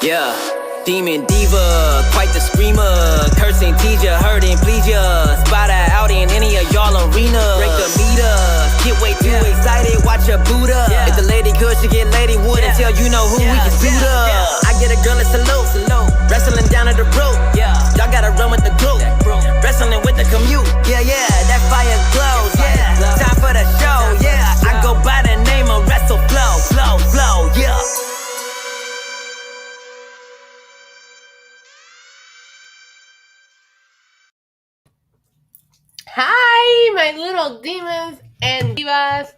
Yeah, demon diva, quite the screamer. Cursing, tease ya, hurting, please ya. Spot her out in any of y'all arena. Break the meter, get way too excited, watch her boot up. If the lady could, she get lady wood until you know who we can suit up. I get a girl a salute, wrestling down at the rope. Y'all gotta run with the group, wrestling with the commute. Yeah, that fire glows. Time for the show. I go by the name of Wrestle Flow. Yeah. Hi, my little demons and divas.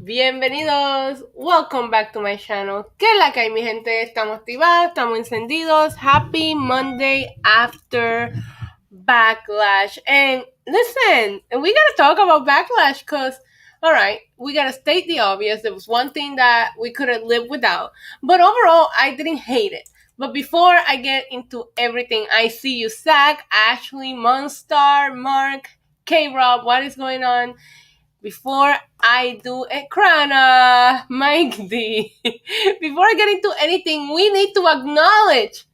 Bienvenidos. Welcome back to my channel. ¿Qué es la que hay, mi gente? Estamos activados, estamos encendidos. Happy Monday after Backlash. And listen, we gotta talk about Backlash because, alright, we gotta state the obvious. There was one thing that we couldn't live without. But overall, I didn't hate it. But before I get into everything, I see you, Zach, Ashley, Monstar, Mark, K-Rob, what is going on? Before I do it, Krana, Mike D. Before I get into anything, we need to acknowledge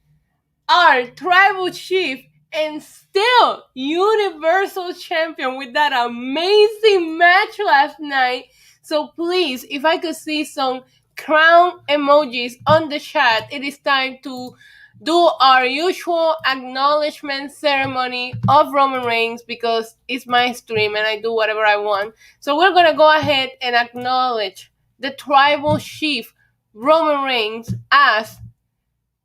our tribal chief and still Universal Champion with that amazing match last night. So please, if I could see some crown emojis on the chat, it is time to do our usual acknowledgement ceremony of Roman Reigns because it's my stream and I do whatever I want. So we're gonna go ahead and acknowledge the tribal chief Roman Reigns as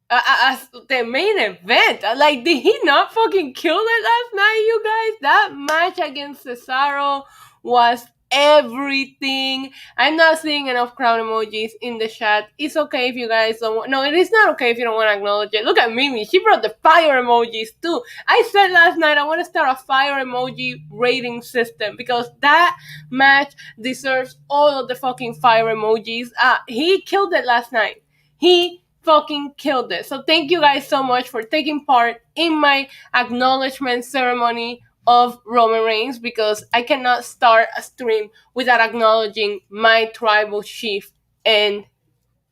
the main event. Like, did he not fucking kill it last night, you guys? That match against Cesaro was everything. I'm not seeing enough crown emojis in the chat. It's okay if you guys don't want... No, it is not okay if you don't want to acknowledge it. Look at Mimi. She brought the fire emojis too. I said last night I want to start a fire emoji rating system because that match deserves all of the fucking fire emojis. He killed it last night. He fucking killed it. So thank you guys so much for taking part in my acknowledgement ceremony of Roman Reigns because I cannot start a stream without acknowledging my tribal chief and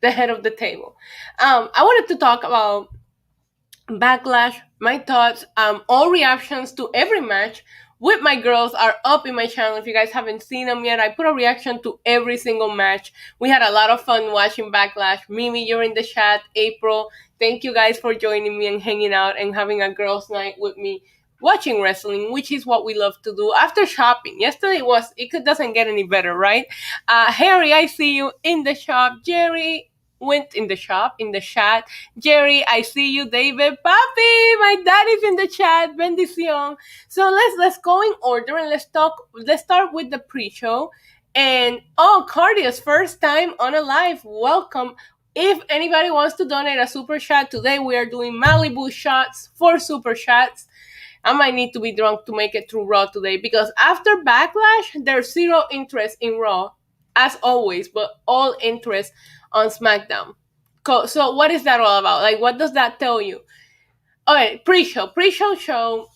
the head of the table. I wanted to talk about Backlash, my thoughts, all reactions to every match with my girls are up in my channel. If you guys haven't seen them yet, I put a reaction to every single match. We had a lot of fun watching Backlash. Mimi, you're in the chat. April, thank you guys for joining me and hanging out and having a girls' night with me watching wrestling, which is what we love to do after shopping. Yesterday doesn't get any better, right? Harry, I see you in the shop. Jerry went in the chat. Jerry, I see you. David, papi, my daddy's in the chat. Bendición. So let's go in order and let's start with the pre-show. And Cardia's first time on a live. Welcome. If anybody wants to donate a super chat today, we are doing Malibu shots for super chats. I might need to be drunk to make it through Raw today because after Backlash, there's zero interest in Raw, as always, but all interest on SmackDown. So what is that all about? Like, what does that tell you? Okay, pre-show show.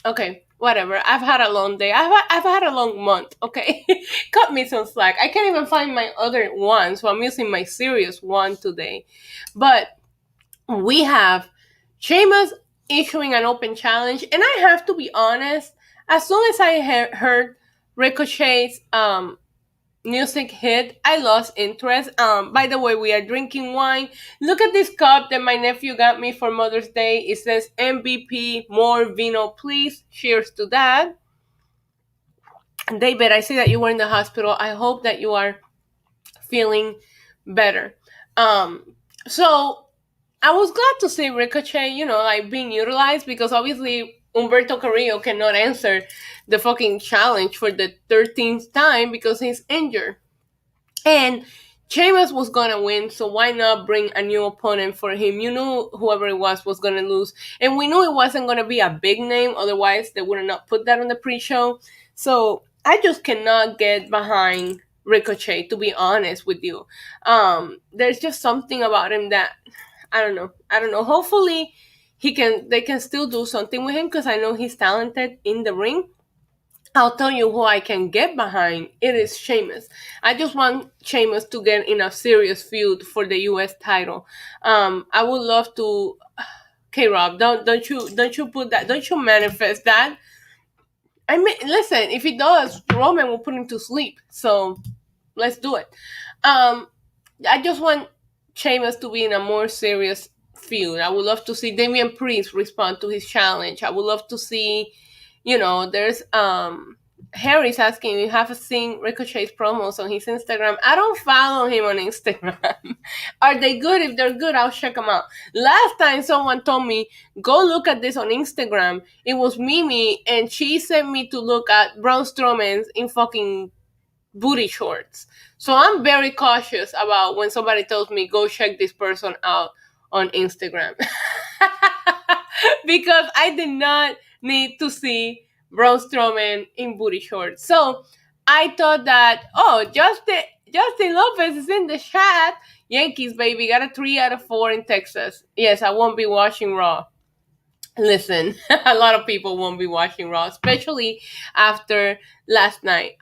Okay, whatever. I've had a long day. I've had a long month. Okay, cut me some slack. I can't even find my other one, so I'm using my serious one today. But we have Sheamus issuing an open challenge, and I have to be honest. As soon as I heard Ricochet's music hit, I lost interest. By the way, we are drinking wine. Look at this cup that my nephew got me for Mother's Day. It says MVP, more vino, please. Cheers to that. David, I see that you were in the hospital. I hope that you are feeling better. So I was glad to see Ricochet, like being utilized because obviously Humberto Carrillo cannot answer the fucking challenge for the 13th time because he's injured. And Sheamus was gonna win, so why not bring a new opponent for him? You knew whoever it was gonna lose. And we knew it wasn't gonna be a big name, otherwise they would have not put that on the pre-show. So I just cannot get behind Ricochet, to be honest with you. There's just something about him that I don't know. Hopefully they can still do something with him because I know he's talented in the ring. I'll tell you who I can get behind. It is Sheamus. I just want Sheamus to get in a serious feud for the U.S. title. I would love to. Okay, Rob, don't you put that? Don't you manifest that? I mean, listen. If he does, Roman will put him to sleep. So let's do it. Um, I just want Sheamus to be in a more serious feud. I would love to see Damian Priest respond to his challenge. I would love to see, there's Harry's asking if you have seen Ricochet's promos on his Instagram. I don't follow him on Instagram. Are they good? If they're good, I'll check them out. Last time someone told me, go look at this on Instagram. It was Mimi, and she sent me to look at Braun Strowman's in fucking booty shorts. So I'm very cautious about when somebody tells me, go check this person out on Instagram. Because I did not need to see Braun Strowman in booty shorts. So I thought that, Justin Lopez is in the chat. Yankees, baby, got a 3 out of 4 in Texas. Yes, I won't be watching Raw. Listen, a lot of people won't be watching Raw, especially after last night.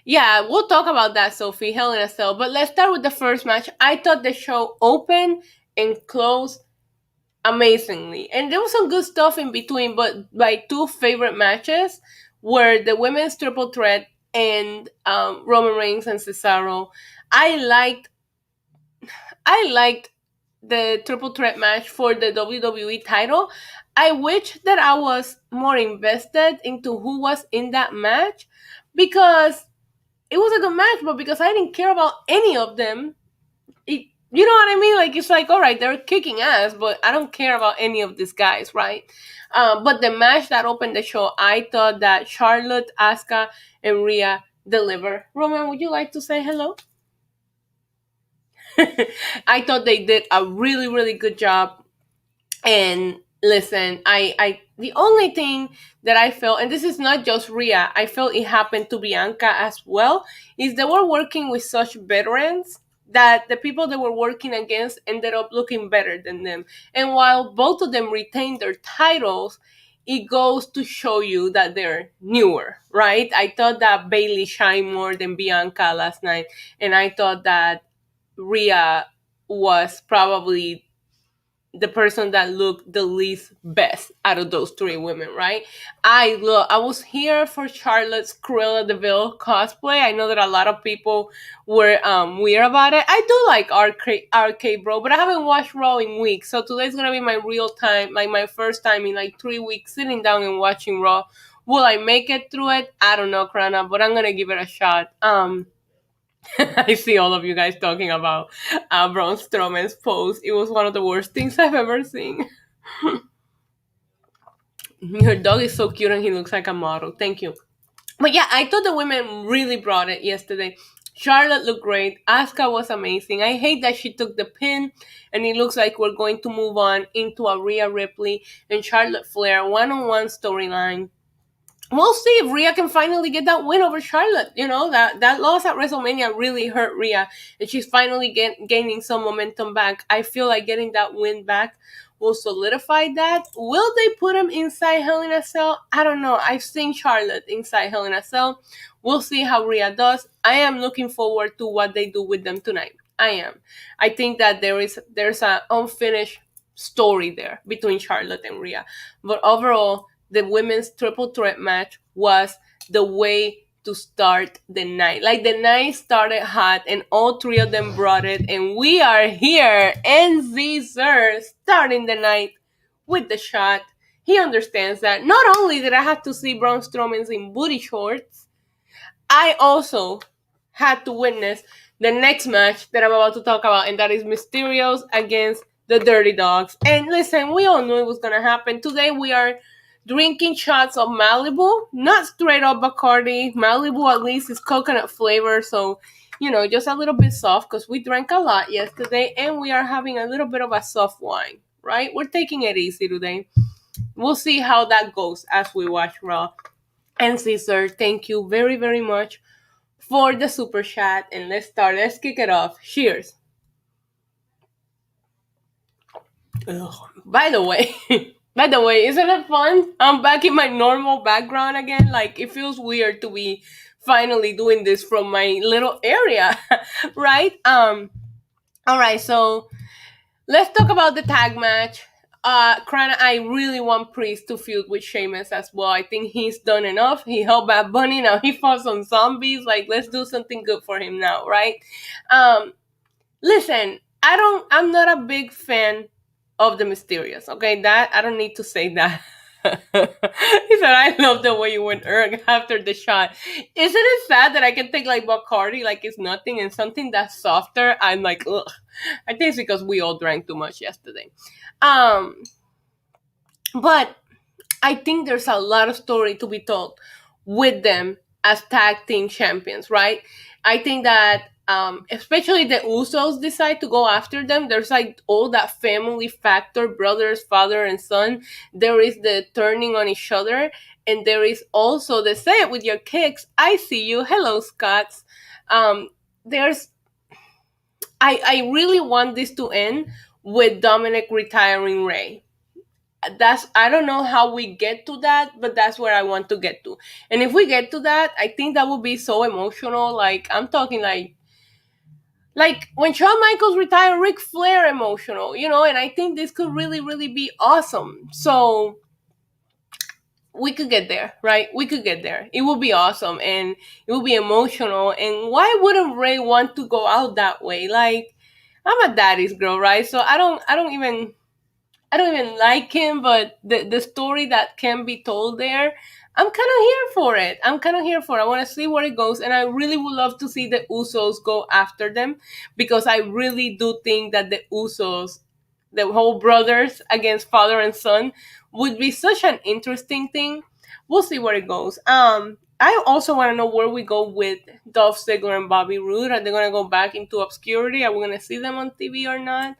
Yeah, we'll talk about that, Sophie, Hell in a Cell. But let's start with the first match. I thought the show opened and closed amazingly. And there was some good stuff in between, but my two favorite matches were the women's triple threat and Roman Reigns and Cesaro. I liked the triple threat match for the WWE title. I wish that I was more invested into who was in that match, because it was a good match, but because I didn't care about any of them, you know what I mean? Like, it's like, all right, they're kicking ass, but I don't care about any of these guys, right? But the match that opened the show, I thought that Charlotte, Asuka, and Rhea delivered. Roman, would you like to say hello? I thought they did a really, really good job. And listen, I the only thing that I felt, and this is not just Rhea, I felt it happened to Bianca as well, is they were working with such veterans that the people they were working against ended up looking better than them. And while both of them retained their titles, it goes to show you that they're newer, right? I thought that Bayley shined more than Bianca last night, and I thought that Rhea was probably the person that looked the least best out of those three women, right? I was here for Charlotte's Cruella de Vil cosplay. I know that a lot of people were weird about it. I do like RK Bro, but I haven't watched Raw in weeks, so today's gonna be my real time, like my first time in like 3 weeks sitting down and watching Raw. Will I make it through it? I don't know, Krana, but I'm gonna give it a shot. I see all of you guys talking about Braun Strowman's pose. It was one of the worst things I've ever seen. Your dog is so cute and he looks like a model. Thank you. But yeah, I thought the women really brought it yesterday. Charlotte looked great. Asuka was amazing. I hate that she took the pin, and it looks like we're going to move on into a Rhea Ripley and Charlotte Flair one-on-one storyline. We'll see if Rhea can finally get that win over Charlotte. You know, that loss at WrestleMania really hurt Rhea, and she's finally gaining some momentum back. I feel like getting that win back will solidify that. Will they put him inside Hell in a Cell? I don't know. I've seen Charlotte inside Hell in a Cell. We'll see how Rhea does. I am looking forward to what they do with them tonight. I am. I think that there's an unfinished story there between Charlotte and Rhea. But overall, the women's triple threat match was the way to start the night. Like, the night started hot and all three of them brought it, and we are here. NZ Sir starting the night with the shot. He understands that. Not only did I have to see Braun Strowman's in booty shorts, I also had to witness the next match that I'm about to talk about, and that is Mysterio's against the Dirty Dogs. And listen, we all knew it was gonna happen. Today we are drinking shots of Malibu, not straight up Bacardi. Malibu at least is coconut flavor, so, just a little bit soft, because we drank a lot yesterday, and we are having a little bit of a soft wine, right? We're taking it easy today. We'll see how that goes as we watch Raw. And Caesar, thank you very, very much for the super chat, and let's kick it off. Cheers. Ugh. By the way, By the way, isn't it fun? I'm back in my normal background again. Like, it feels weird to be finally doing this from my little area, right? All right, so let's talk about the tag match. Krana, I really want Priest to feud with Sheamus as well. I think he's done enough. He helped Bad Bunny. Now he fought some zombies. Like, let's do something good for him now, right? Um, Listen, I'm not a big fan of the Mysterious. Okay, that I don't need to say that. He said, "I love the way you went erg after the shot." Isn't it sad that I can take like Bacardi like it's nothing and something that's softer? I'm like, ugh. I think it's because we all drank too much yesterday. Um, but I think there's a lot of story to be told with them as tag team champions, right? I think that especially the Usos decide to go after them. There's like all that family factor, brothers, father, and son. There is the turning on each other, and there is also the say it with your kicks. I see you. Hello, Scots. There's I really want this to end with Dominic retiring Ray. That's I don't know how we get to that, but that's where I want to get to. And if we get to that, I think that would be so emotional. Like I'm talking like when Shawn Michaels retired, Ric Flair emotional, and I think this could really, really be awesome. So we could get there, right? We could get there. It would be awesome and it would be emotional. And why wouldn't Ray want to go out that way? Like I'm a daddy's girl, right? So I don't even like him, but the story that can be told there, I'm kind of here for it. I want to see where it goes, and I really would love to see the Usos go after them because I really do think that the Usos, the whole brothers against father and son, would be such an interesting thing. We'll see where it goes. I also want to know where we go with Dolph Ziggler and Bobby Roode. Are they going to go back into obscurity? Are we going to see them on TV or not?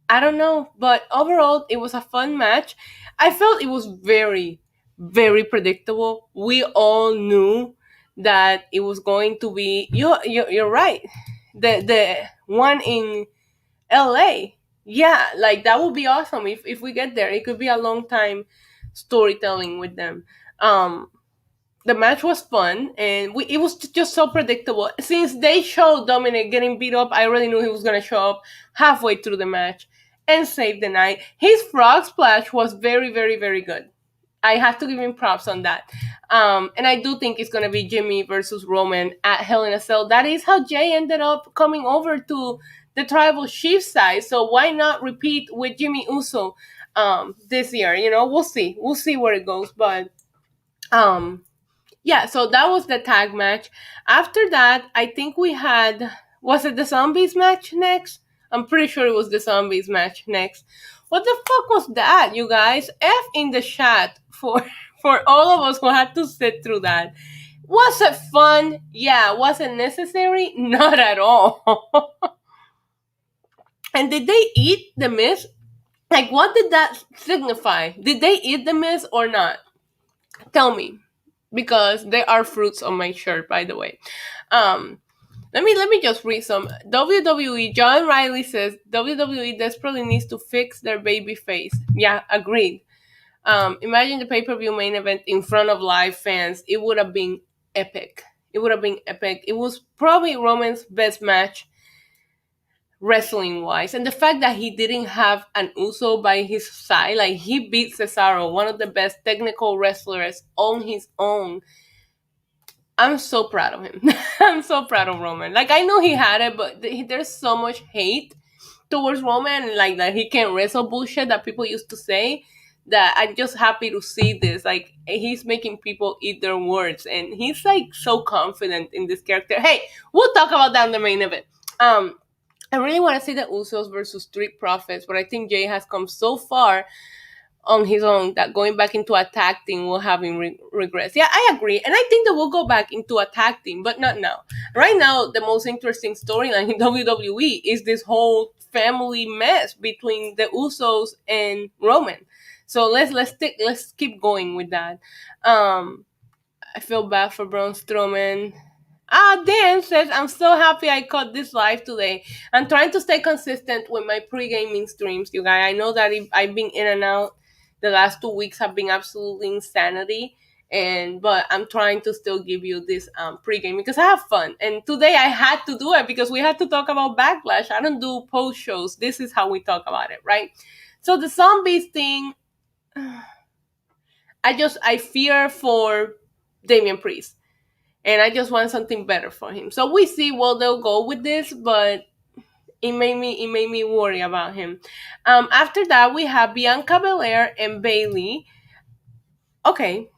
I don't know, but overall, it was a fun match. I felt it was very, very predictable. We all knew that it was going to be. You're right. The one in L.A. Yeah, like that would be awesome if we get there. It could be a long time storytelling with them. Um, the match was fun and it was just so predictable. Since they showed Dominic getting beat up, I already knew he was gonna show up halfway through the match and save the night. His frog splash was very, very, very good. I have to give him props on that. And I do think it's gonna be Jimmy versus Roman at Hell in a Cell. That is how Jay ended up coming over to the tribal chief side. So why not repeat with Jimmy Uso this year? We'll see. We'll see where it goes. But um yeah, so that was the tag match. After that, I think we had, was it the zombies match next? I'm pretty sure it was the zombies match next. What the fuck was that, you guys? F in the chat for for all of us who had to sit through that. Was it fun? Yeah. Was it necessary? Not at all. And did they eat the Miz? Like, what did that signify? Did they eat the Miz or not? Tell me, because there are fruits on my shirt, by the way. Let me just read some. WWE John Riley says WWE desperately needs to fix their baby face. Yeah, agreed. Imagine the pay-per-view main event in front of live fans. It would have been epic. It would have been epic. It was probably Roman's best match wrestling wise, and the fact that he didn't have an Uso by his side, like he beat Cesaro, one of the best technical wrestlers, on his own. I'm so proud of him. I'm so proud of Roman. Like I know he had it, but there's so much hate towards Roman, like that he can't wrestle bullshit that people used to say. That I'm just happy to see this. Like he's making people eat their words, and he's like so confident in this character. Hey, we'll talk about that in the main event. I really want to see the Usos versus Street Profits, but I think Jay has come so far on his own that going back into a tag team will have him regress. Yeah, I agree. And I think that we'll go back into a tag team, but not now. Right now, the most interesting storyline in WWE is this whole family mess between the Usos and Roman. So let's keep going with that. I feel bad for Braun Strowman. Dan says, I'm so happy I caught this live today. I'm trying to stay consistent with my pre-gaming streams, you guys. I know that I've been in and out The last 2 weeks have been absolutely insanity. But I'm trying to still give you this pregame because I have fun. And today I had to do it because we had to talk about Backlash. I don't do post shows. This is how we talk about it, right? So the zombies thing, I fear for Damian Priest, and I just want something better for him. So we see where they'll go with this, but it made me worry about him. After that, we have Bianca Belair and Bayley. Okay,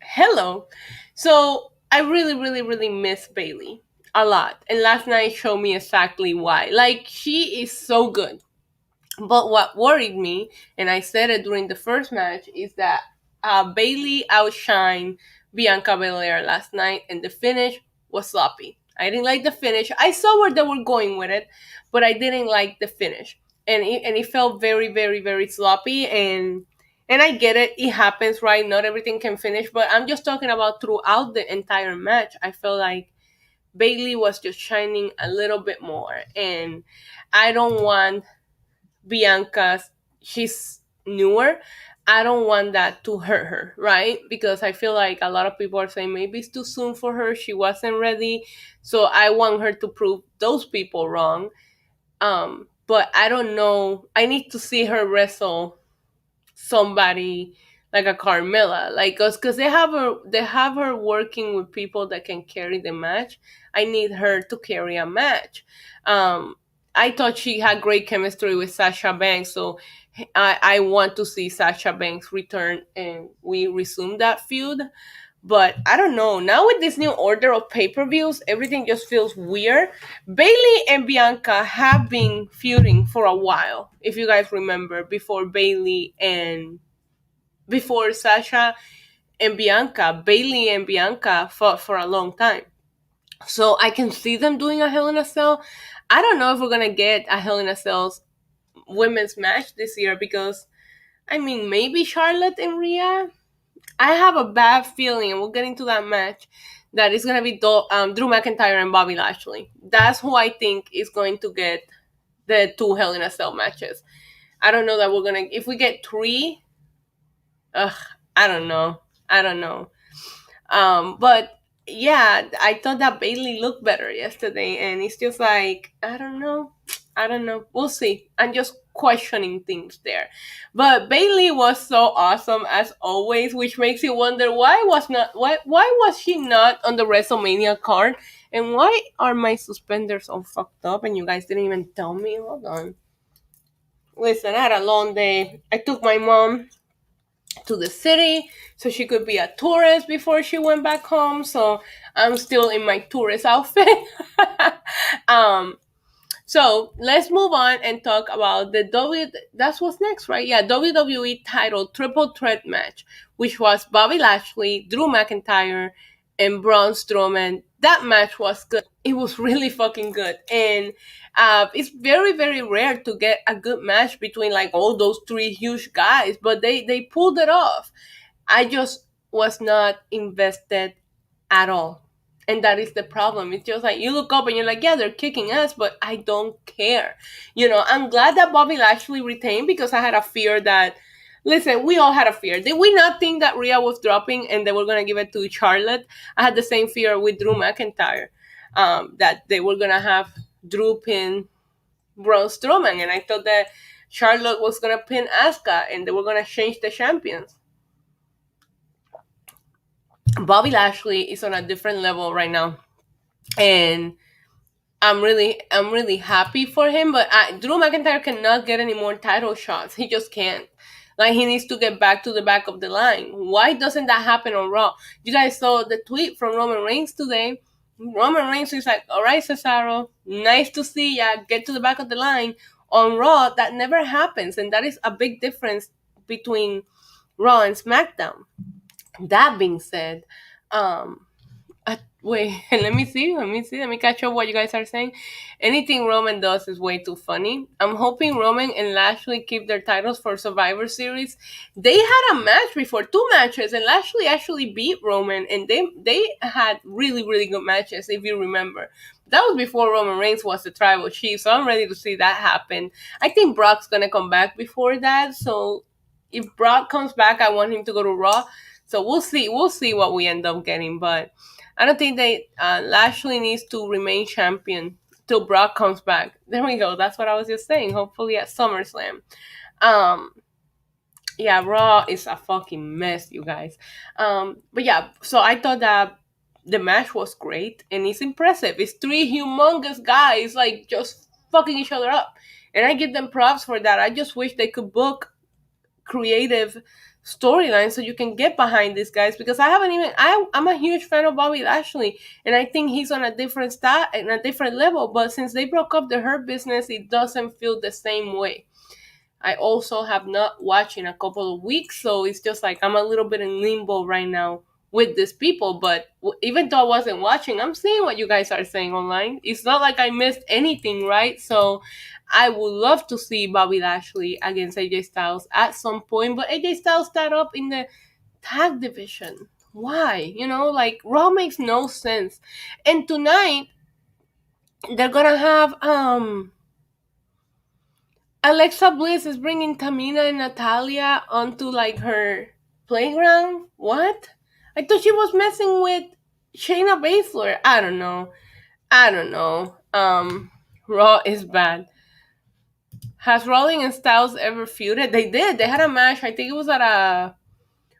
hello. So I really, really, really miss Bayley a lot, and last night showed me exactly why. Like, she is so good. But what worried me, and I said it during the first match, is that Bayley outshined Bianca Belair last night, and the finish was sloppy. I didn't like the finish. I saw where they were going with it, but I didn't like the finish, and it felt very, very, very sloppy. And I get it; it happens, right? Not everything can finish, but I'm just talking about throughout the entire match. I felt like Bayley was just shining a little bit more, and I don't want Bianca, she's newer. I don't want that to hurt her, right? Because I feel like a lot of people are saying maybe it's too soon for her. She wasn't ready. So I want her to prove those people wrong. But I don't know. I need to see her wrestle somebody like a Carmella, like us, because they have her working with people that can carry the match. I need her to carry a match. Um, I thought she had great chemistry with Sasha Banks, so I want to see Sasha Banks return and we resume that feud. But I don't know. Now with this new order of pay-per-views, everything just feels weird. Bayley and Bianca have been feuding for a while. If you guys remember, before Sasha and Bianca, Bayley and Bianca fought for a long time. So I can see them doing a Hell in a Cell. I don't know if we're gonna get a Hell in a Cell women's match this year because I mean maybe Charlotte and Rhea. I have a bad feeling, and we'll get into that match, that it's going to be Drew McIntyre and Bobby Lashley. That's who I think is going to get the two Hell in a Cell matches. I don't know that we're going to... If we get three, I don't know. But yeah, I thought that Bayley looked better yesterday, and it's just like, I don't know. We'll see. I'm just questioning things there. But Bayley was so awesome as always, which makes you wonder why was she not on the WrestleMania card? And why are my suspenders all fucked up and you guys didn't even tell me? Hold on. Listen, I had a long day. I took my mom to the city so she could be a tourist before she went back home. So I'm still in my tourist outfit. So let's move on and talk about that's what's next, right? Yeah, WWE Title Triple Threat match, which was Bobby Lashley, Drew McIntyre, and Braun Strowman. That match was good. It was really fucking good, and it's very, very rare to get a good match between like all those three huge guys, but they pulled it off. I just was not invested at all. And that is the problem. It's just like you look up and you're like, yeah, they're kicking ass, but I don't care. I'm glad that Bobby Lashley retained because I had a fear that, listen, we all had a fear. Did we not think that Rhea was dropping and they were going to give it to Charlotte? I had the same fear with Drew McIntyre, that they were going to have Drew pin Braun Strowman. And I thought that Charlotte was going to pin Asuka and they were going to change the champions. Bobby Lashley is on a different level right now, and I'm really happy for him. But Drew McIntyre cannot get any more title shots. He just can't. Like, he needs to get back to the back of the line. Why doesn't that happen on Raw? You guys saw the tweet from Roman Reigns today. Roman Reigns is like, all right, Cesaro, nice to see ya. Get to the back of the line. On Raw, that never happens, and that is a big difference between Raw and SmackDown. That being said, wait, let me catch up what you guys are saying. Anything Roman does is way too funny. I'm hoping Roman and Lashley keep their titles for Survivor Series. They had a match before, 2 matches, and Lashley actually beat Roman, and they had really, really good matches, if you remember. That was before Roman Reigns was the tribal chief, so I'm ready to see that happen. I think Brock's gonna come back before that, so if Brock comes back, I want him to go to Raw. So we'll see. We'll see what we end up getting. But I don't think they Lashley needs to remain champion till Brock comes back. There we go. That's what I was just saying. Hopefully at SummerSlam. Um, yeah, Raw is a fucking mess, you guys. But yeah, so I thought that the match was great and it's impressive. It's three humongous guys like just fucking each other up, and I give them props for that. I just wish they could book creative storylines so you can get behind these guys, because I'm a huge fan of Bobby Lashley, and I think he's on a different stat and a different level. But since they broke up the Hurt Business, it doesn't feel the same way. I also have not watched in a couple of weeks, so it's just like I'm a little bit in limbo right now with these people. But even though I wasn't watching, I'm seeing what you guys are saying online. It's not like I missed anything, right? So I would love to see Bobby Lashley against AJ Styles at some point, but AJ Styles tied up in the tag division. Why? Like Raw makes no sense. And tonight they're gonna have Alexa Bliss is bringing Tamina and Natalia onto like her playground. What? I thought she was messing with Shayna Baszler. I don't know. Raw is bad. Has Rollins and Styles ever feuded? They did. They had a match. I think it was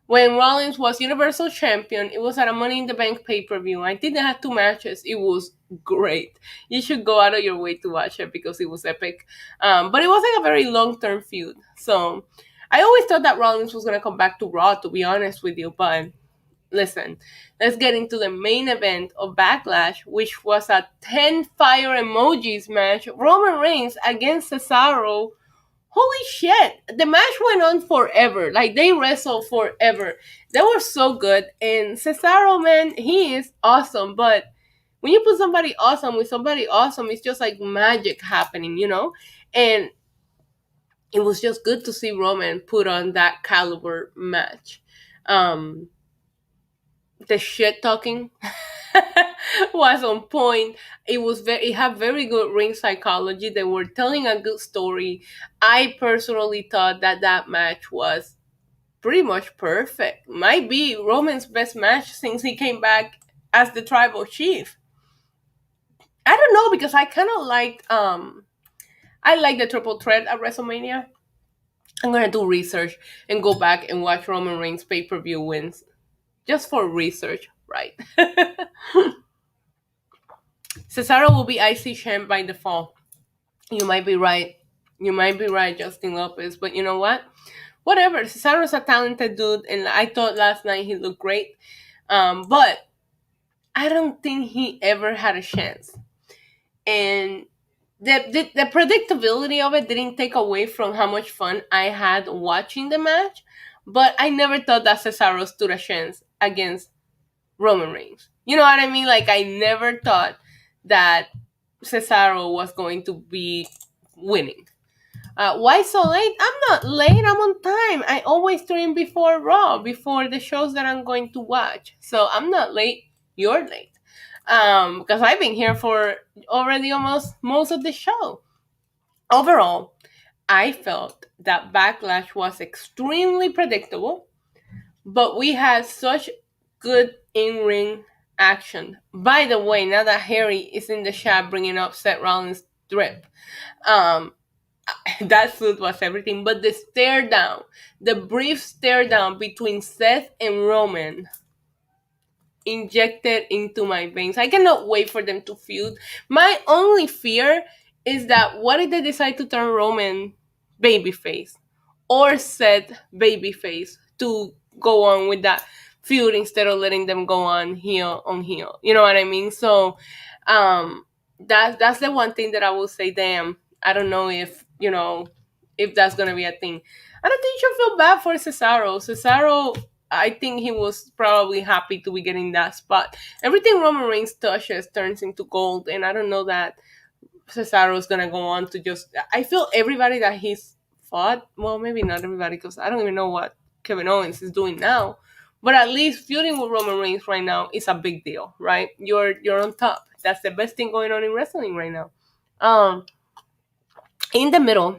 when Rollins was Universal Champion. It was at a Money in the Bank pay-per-view. I think they had 2 matches. It was great. You should go out of your way to watch it because it was epic. But it was like a very long-term feud. So I always thought that Rollins was going to come back to Raw, to be honest with you. But listen, let's get into the main event of Backlash, which was a 10 fire emojis match. Roman Reigns against Cesaro. Holy shit, the match went on forever. Like, they wrestled forever. They were so good. And Cesaro, man, he is awesome. But when you put somebody awesome with somebody awesome, it's just like magic happening, And it was just good to see Roman put on that caliber match. The shit talking was on point. It had very good ring psychology. They were telling a good story. I personally thought that match was pretty much perfect. Might be Roman's best match since he came back as the tribal chief. I don't know, because I kind of liked I like the triple threat at WrestleMania. I'm gonna do research and go back and watch Roman Reigns pay-per-view wins just for research, right? Cesaro will be IC champ by default. You might be right. Justin Lopez. But you know what? Whatever. Cesaro's a talented dude, and I thought last night he looked great. But I don't think he ever had a chance. And the predictability of it didn't take away from how much fun I had watching the match. But I never thought that Cesaro stood a chance against Roman Reigns. You know what I mean? Like, I never thought that Cesaro was going to be winning. Why so late? I'm not late. I'm on time. I always stream before Raw, before the shows that I'm going to watch. So I'm not late. You're late. Because I've been here for already almost most of the show. Overall, I felt that Backlash was extremely predictable, but we had such good in-ring action. By the way, now that Harry is in the chat bringing up Seth Rollins' drip, that suit was everything. But the stare down, the brief stare down between Seth and Roman, injected into my veins. I cannot wait for them to feud. My only fear is that what if they decide to turn Roman babyface or Seth babyface to go on with that feud instead of letting them go on heel. You know what I mean? So that's the one thing that I will say, damn, I don't know if that's gonna be a thing. I don't think you should feel bad for Cesaro, I think he was probably happy to be getting that spot. Everything Roman Reigns touches turns into gold, and I don't know that Cesaro is gonna go on to just. I feel everybody that he's fought, well, maybe not everybody, because I don't even know what Kevin Owens is doing now, but at least feuding with Roman Reigns right now is a big deal, right? You're on top. That's the best thing going on in wrestling right now. In the middle,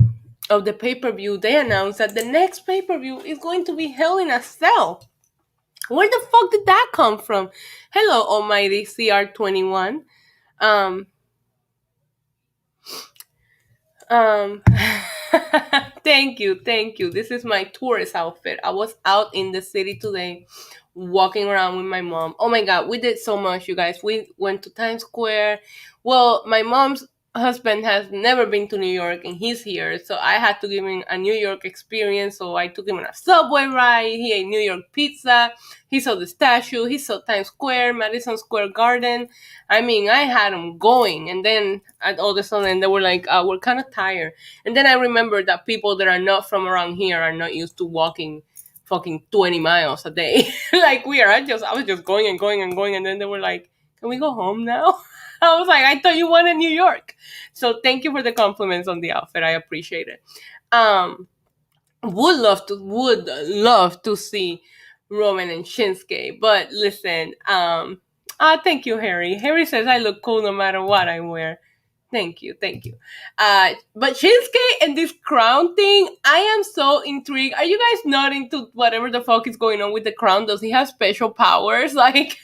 of the pay-per-view, they announced that the next pay-per-view is going to be Hell in a Cell. Where the fuck did that come from? Hello, almighty CR21. Um, um, thank you, thank you. This is my tourist outfit. I was out in the city today, walking around with my mom. Oh my god, we did so much, you guys. We went to Times Square. Well, my mom's husband has never been to New York and he's here, so I had to give him a New York experience. So I took him on a subway ride. He ate New York pizza. He saw the statue. He saw Times Square, Madison Square Garden. I mean, I had him going, and then all of a sudden they were like, "We're kind of tired." And then I remembered that people that are not from around here are not used to walking fucking 20 miles a day like we are. I was just going and going and going, and then they were like, "Can we go home now?" I was like, "I thought you wanted New York." So thank you for the compliments on the outfit. I appreciate it. Um, would love to see Roman and Shinsuke, but listen, thank you, Harry. Harry says I look cool no matter what I wear. Thank you, thank you. But Shinsuke and this crown thing, I am so intrigued. Are you guys not into whatever the fuck is going on with the crown? Does he have special powers? Like,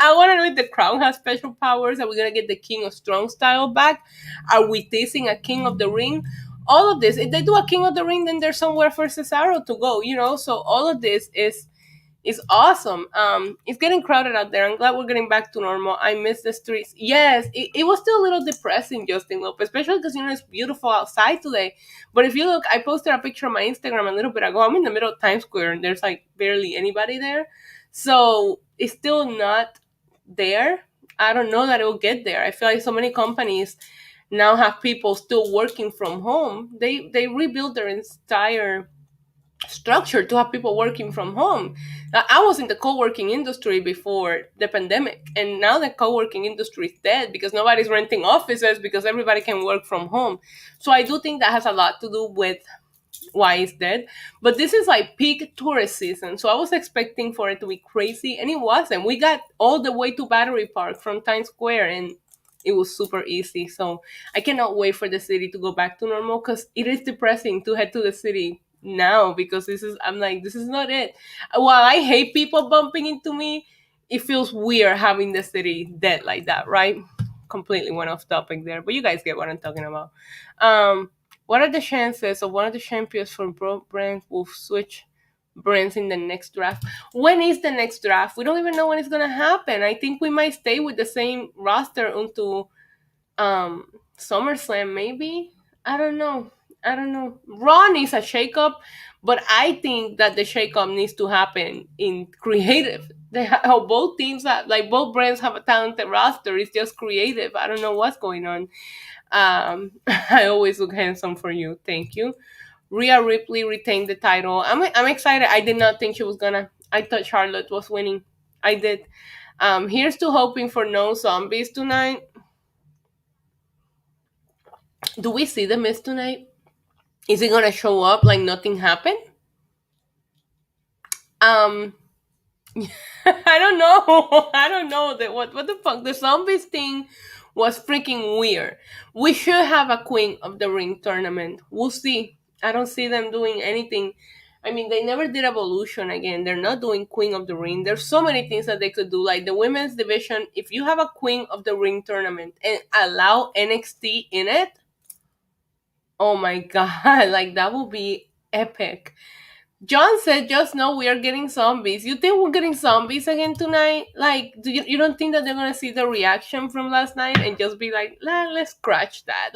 I want to know if the crown has special powers. Are we gonna get the King of Strong style back? Are we teasing a King of the Ring? All of this. If they do a King of the Ring, then there's somewhere for Cesaro to go. So all of this is awesome. It's getting crowded out there. I'm glad we're getting back to normal. I miss the streets. Yes, it was still a little depressing, Justin Lopez, especially because it's beautiful outside today. But if you look, I posted a picture on my Instagram a little bit ago. I'm in the middle of Times Square and there's like barely anybody there. So it's still not there. I don't know that it will get there. I feel like so many companies now have people still working from home. They rebuilt their entire structure to have people working from home. I was in the co-working industry before the pandemic, and now the co-working industry is dead because nobody's renting offices because everybody can work from home. So I do think that has a lot to do with why it's dead. But this is like peak tourist season, so I was expecting for it to be crazy, and it wasn't. We got all the way to Battery Park from Times Square, and it was super easy. So I cannot wait for the city to go back to normal, because it is depressing to head to the city now, because I'm like, this is not it. While I hate people bumping into me, it feels weird having the city dead like that, right? Completely went off topic there, but you guys get what I'm talking about. What are the chances of one of the champions from Pro Brands will switch brands in the next draft? When is the next draft? We don't even know when it's gonna happen. I think we might stay with the same roster until SummerSlam, maybe. I don't know. Raw needs a shakeup, but I think that the shakeup needs to happen in creative. Both teams like both brands have a talented roster. It's just creative. I don't know what's going on. I always look handsome for you. Thank you. Rhea Ripley retained the title. I'm excited. I did not think she was gonna. I thought Charlotte was winning. I did. Here's to hoping for no zombies tonight. Do we see the Miz tonight? Is he gonna show up like nothing happened? Um, I don't know. I don't know that what the fuck. The zombies thing was freaking weird. We should have a Queen of the Ring tournament. We'll see. I don't see them doing anything. I mean, they never did Evolution again. They're not doing Queen of the Ring. There's so many things that they could do. Like the women's division, if you have a Queen of the Ring tournament and allow NXT in it, oh my god, like that would be epic. John said, just know we are getting zombies. You think we're getting zombies again tonight? Like, you don't think that they're going to see the reaction from last night and just be like, let's scratch that?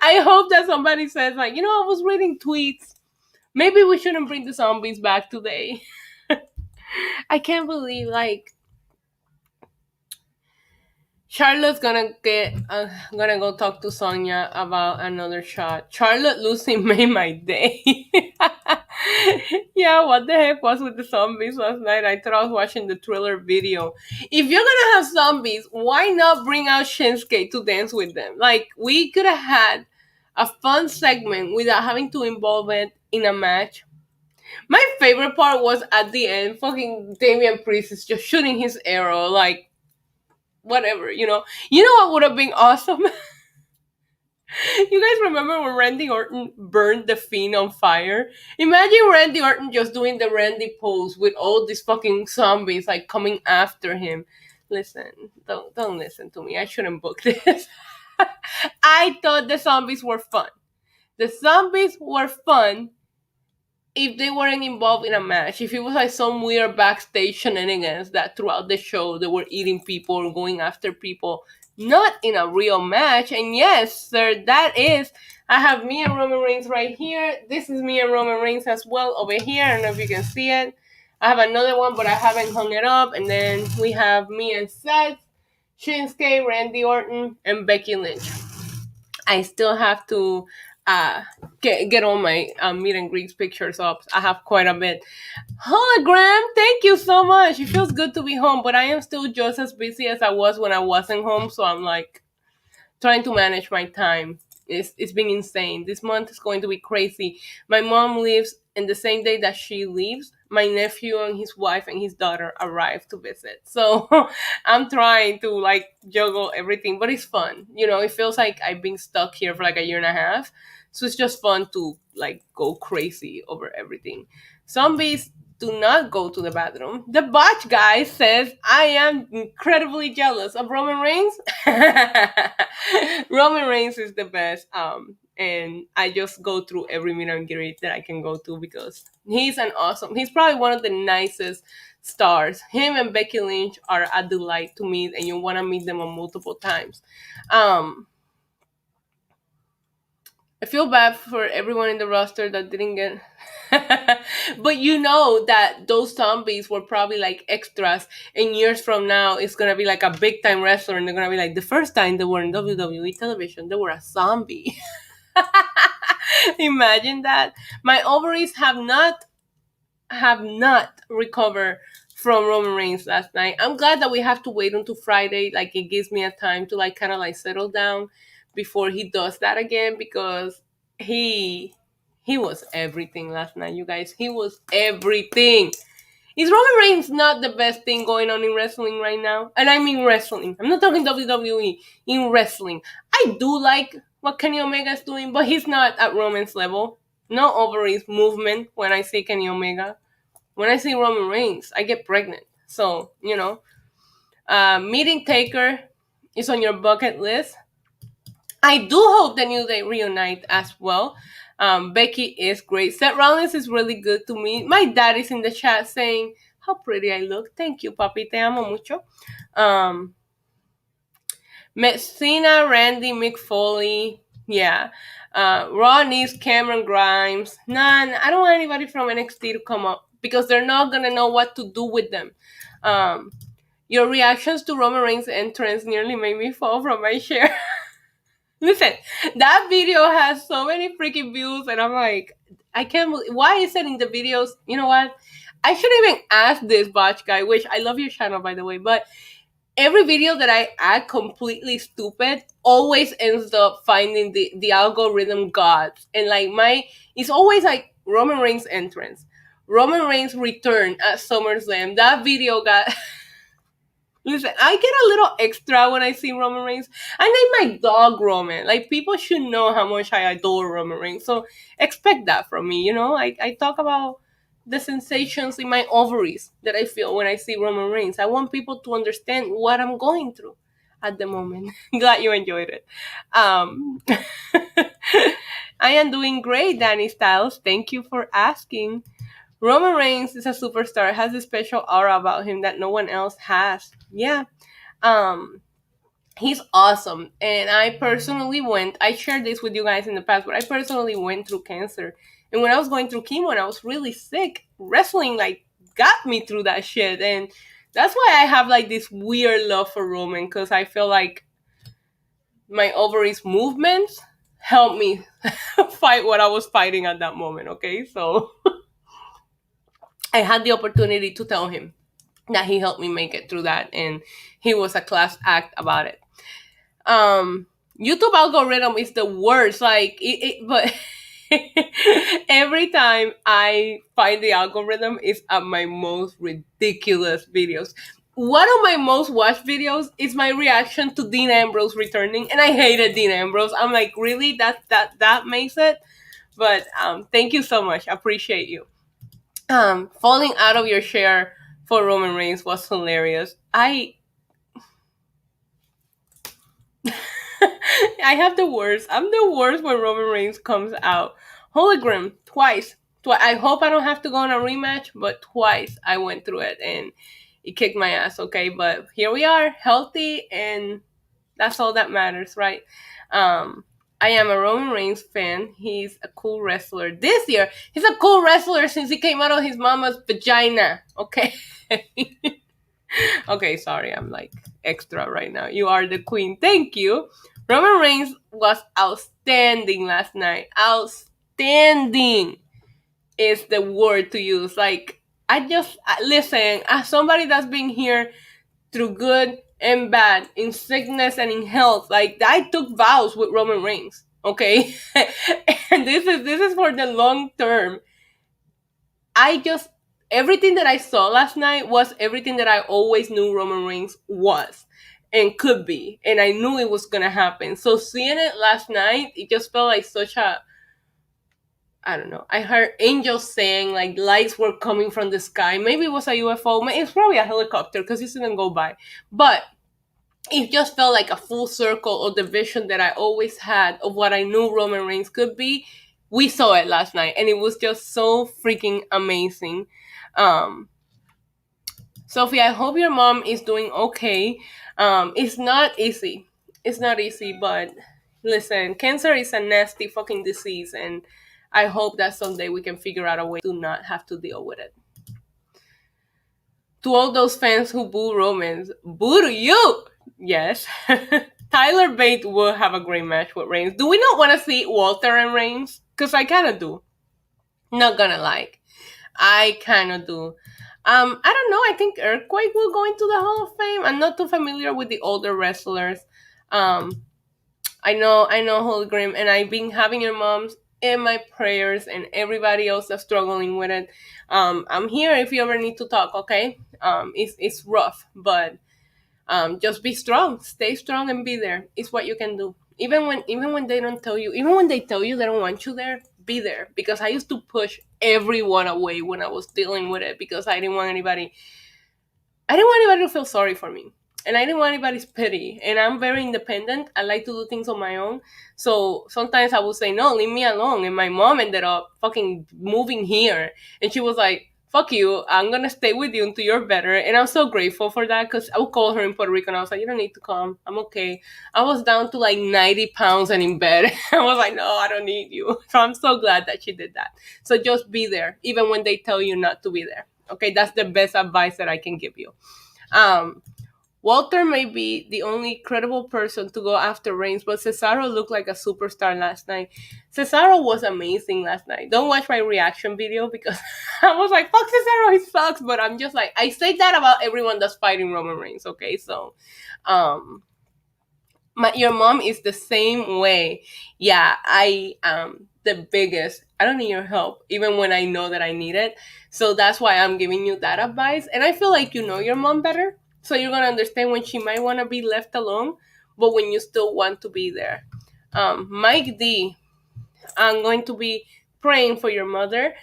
I hope that somebody says, like, I was reading tweets. Maybe we shouldn't bring the zombies back today. I can't believe, like, Charlotte's gonna go talk to Sonya about another shot. Charlotte losing made my day. Yeah, what the heck was with the zombies last night? I thought I was watching the Thriller video. If you're gonna have zombies, why not bring out Shinsuke to dance with them? Like, we could have had a fun segment without having to involve it in a match. My favorite part was at the end, fucking Damian Priest is just shooting his arrow, like, whatever, You know what would have been awesome? You guys remember when Randy Orton burned the Fiend on fire? Imagine Randy Orton just doing the Randy pose with all these fucking zombies like coming after him. Listen, don't listen to me. I shouldn't book this. I thought the zombies were fun. The zombies were fun if they weren't involved in a match. If it was like some weird backstage shenanigans that throughout the show they were eating people or going after people, not in a real match. And yes, sir, that is. I have me and Roman Reigns right here. This is me and Roman Reigns as well over here. I don't know if you can see it. I have another one, but I haven't hung it up. And then we have me and Seth, Shinsuke, Randy Orton, and Becky Lynch. I still have to get all my meet and greets pictures up. I have quite a bit. Hologram, thank you so much. It feels good to be home, but I am still just as busy as I was when I wasn't home. So I'm like trying to manage my time. It's been insane. This month is going to be crazy. My mom leaves, and the same day that she leaves, my nephew and his wife and his daughter arrive to visit. So I'm trying to like juggle everything, but it's fun. You know, it feels like I've been stuck here for like a year and a half. So it's just fun to like go crazy over everything. Zombies do not go to the bathroom. The botch guy says, I am incredibly jealous of Roman Reigns. Roman Reigns is the best. And I just go through every meet and greet that I can go to because he's probably one of the nicest stars. Him and Becky Lynch are a delight to meet, and you want to meet them on multiple times. I feel bad for everyone in the roster that didn't get... But you know that those zombies were probably like extras, and years from now it's gonna be like a big time wrestler, and they're gonna be like, the first time they were in WWE television, they were a zombie. Imagine that. My ovaries have not recovered from Roman Reigns last night. I'm glad that we have to wait until Friday. Like, it gives me a time to like kind of like settle down before he does that again, because he was everything last night, you guys. He was everything. Is Roman Reigns not the best thing going on in wrestling right now? And I mean wrestling. I'm not talking WWE. In wrestling, I do like what Kenny Omega is doing, but he's not at Roman's level. No ovaries movement when I see Kenny Omega. When I see Roman Reigns, I get pregnant. So, you know, meeting Taker is on your bucket list. I do hope the New Day reunite as well. Becky is great. Seth Rollins is really good to me. My dad is in the chat saying how pretty I look. Thank you, papi. Te amo mucho. Messina, Randy, Mick Foley. Yeah. Raw needs Cameron Grimes. None. I don't want anybody from NXT to come up because they're not going to know what to do with them. Your reactions to Roman Reigns' entrance nearly made me fall from my chair. Listen, that video has so many freaking views, and I'm like, I can't believe, why is it in the videos? You know what? I should even ask this botch guy, which I love your channel, by the way, but every video that I add completely stupid always ends up finding the algorithm gods. And like it's always like Roman Reigns' entrance, Roman Reigns' return at SummerSlam. That video got... Listen, I get a little extra when I see Roman Reigns. I name my dog Roman. Like, people should know how much I adore Roman Reigns. So expect that from me, you know? I talk about the sensations in my ovaries that I feel when I see Roman Reigns. I want people to understand what I'm going through at the moment. Glad you enjoyed it. I am doing great, Danny Styles. Thank you for asking. Roman Reigns is a superstar, has a special aura about him that no one else has. Yeah. He's awesome. And I personally I shared this with you guys in the past, but I personally went through cancer. And when I was going through chemo and I was really sick, wrestling like got me through that shit. And that's why I have like this weird love for Roman, because I feel like my ovaries movements helped me fight what I was fighting at that moment. Okay, so I had the opportunity to tell him that he helped me make it through that, and he was a class act about it. YouTube algorithm is the worst. Like but every time I find the algorithm, it's at my most ridiculous videos. one of my most watched videos is my reaction to Dean Ambrose returning, and I hated Dean Ambrose. I'm like, really? That makes it? But thank you so much. Appreciate you. Falling out of your chair for Roman Reigns was hilarious. I have the worst. I'm the worst when Roman Reigns comes out. Hologram twice. I hope I don't have to go on a rematch, but twice I went through it and it kicked my ass. Okay, but here we are, healthy, and that's all that matters, right? I am a Roman Reigns fan. He's a cool wrestler. This year, he's a cool wrestler since he came out of his mama's vagina. Okay. Okay, sorry, I'm like extra right now. You are the queen. Thank you. Roman Reigns was outstanding last night. Outstanding is the word to use. Like, listen, as somebody that's been here through good and bad, in sickness and in health, like, I took vows with Roman Reigns, okay? And this is for the long term. Everything that I saw last night was everything that I always knew Roman Reigns was and could be. And I knew it was going to happen. So seeing it last night, it just felt like such a, I don't know. I heard angels saying like lights were coming from the sky. Maybe it was a UFO. It's probably a helicopter because it didn't go by. But it just felt like a full circle of the vision that I always had of what I knew Roman Reigns could be. We saw it last night, and it was just so freaking amazing. Sophie, I hope your mom is doing okay. It's not easy. It's not easy, but listen, cancer is a nasty fucking disease, and I hope that someday we can figure out a way to not have to deal with it. To all those fans who boo Romans, boo to you! Yes. Tyler Bate will have a great match with Reigns. Do we not want to see Walter and Reigns? Because I kind of do. Not gonna lie. I kind of do. I don't know. I think Earthquake will go into the Hall of Fame. I'm not too familiar with the older wrestlers. I know Hologram, and I've been having your moms in my prayers and everybody else that's struggling with it. I'm here if you ever need to talk, okay? It's rough, but just be strong. Stay strong and be there. It's what you can do. Even when they don't tell you, even when they tell you they don't want you there, be there. Because I used to push everyone away when I was dealing with it because I didn't want anybody to feel sorry for me. And I didn't want anybody's pity. And I'm very independent. I like to do things on my own. So sometimes I would say, no, leave me alone. And my mom ended up fucking moving here. And she was like, fuck you. I'm going to stay with you until you're better. And I'm so grateful for that because I would call her in Puerto Rico and I was like, you don't need to come. I'm okay. I was down to like 90 pounds and in bed. I was like, no, I don't need you. So I'm so glad that she did that. So just be there, even when they tell you not to be there. Okay, that's the best advice that I can give you. Walter may be the only credible person to go after Reigns, but Cesaro looked like a superstar last night. Cesaro was amazing last night. Don't watch my reaction video because I was like, fuck Cesaro, he sucks. But I'm just like, I say that about everyone that's fighting Roman Reigns, okay? So, your mom is the same way. Yeah, I am the biggest. I don't need your help, even when I know that I need it. So that's why I'm giving you that advice. And I feel like you know your mom better. So you're going to understand when she might want to be left alone, but when you still want to be there. Mike D, I'm going to be praying for your mother.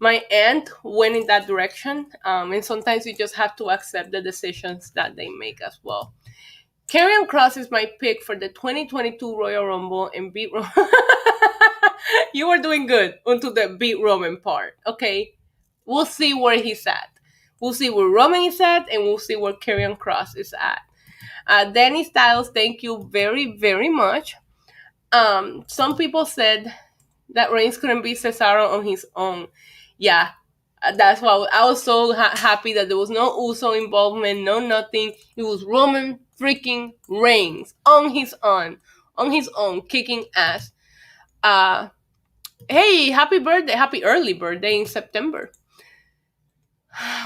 My aunt went in that direction. And sometimes you just have to accept the decisions that they make as well. Karrion Kross is my pick for the 2022 Royal Rumble and beat Roman. You were doing good until the beat Roman part. Okay, we'll see where he's at. We'll see where Roman is at, and we'll see where Karrion Kross is at. Danny Styles, thank you very, very much. Some people said that Reigns couldn't beat Cesaro on his own. Yeah, that's why I was so happy that there was no Uso involvement, no nothing. It was Roman freaking Reigns on his own, kicking ass. Hey, happy early birthday in September.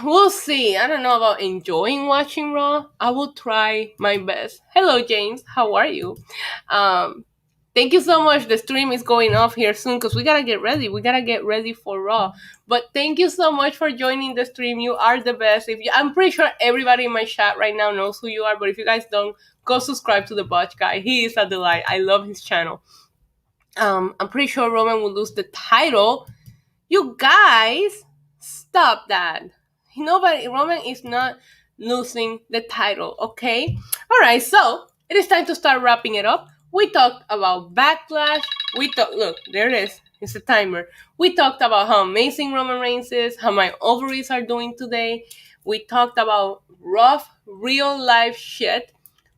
We'll see. I don't know about enjoying watching Raw. I will try my best. Hello, James. How are you? Thank you so much. The stream is going off here soon because we gotta get ready. We gotta get ready for Raw. But thank you so much for joining the stream. You are the best. I'm pretty sure everybody in my chat right now knows who you are. But if you guys don't, go subscribe to the Botch guy. He is a delight. I love his channel. I'm pretty sure Roman will lose the title. You guys, stop that. Roman is not losing the title, okay? All right, so it is time to start wrapping it up. We talked about Backlash. Look, there it is. It's a timer. We talked about how amazing Roman Reigns is, how my ovaries are doing today. We talked about rough, real life shit.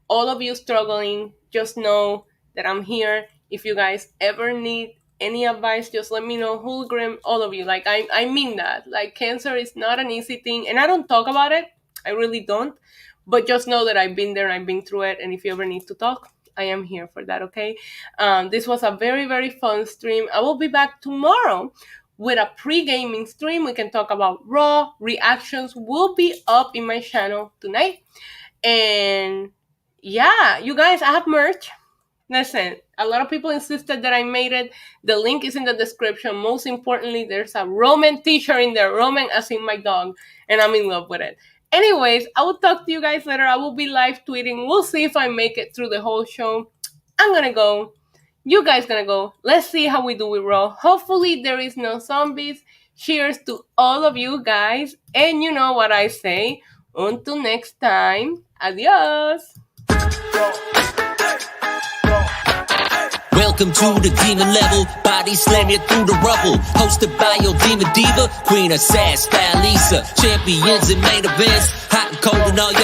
All of you struggling, just know that I'm here. If you guys ever need any advice, just let me know. Hologram, all of you. Like, I mean that. Like, cancer is not an easy thing. And I don't talk about it. I really don't. But just know that I've been there and I've been through it. And if you ever need to talk, I am here for that, okay? This was a very, very fun stream. I will be back tomorrow with a pre-gaming stream. We can talk about Raw. Reactions will be up in my channel tonight. And yeah, you guys, I have merch. Listen, a lot of people insisted that I made it. The link is in the description. Most importantly, there's a Roman t-shirt in there. Roman as in my dog. And I'm in love with it. Anyways, I will talk to you guys later. I will be live tweeting. We'll see if I make it through the whole show. I'm gonna go. You guys gonna go. Let's see how we do with Raw. Hopefully there is no zombies. Cheers to all of you guys. And you know what I say. Until next time. Adios. Welcome to the demon level, body slam you through the rubble. Hosted by your demon diva, Queen of Sass, Style Lisa. Champions and main events, hot and cold and all your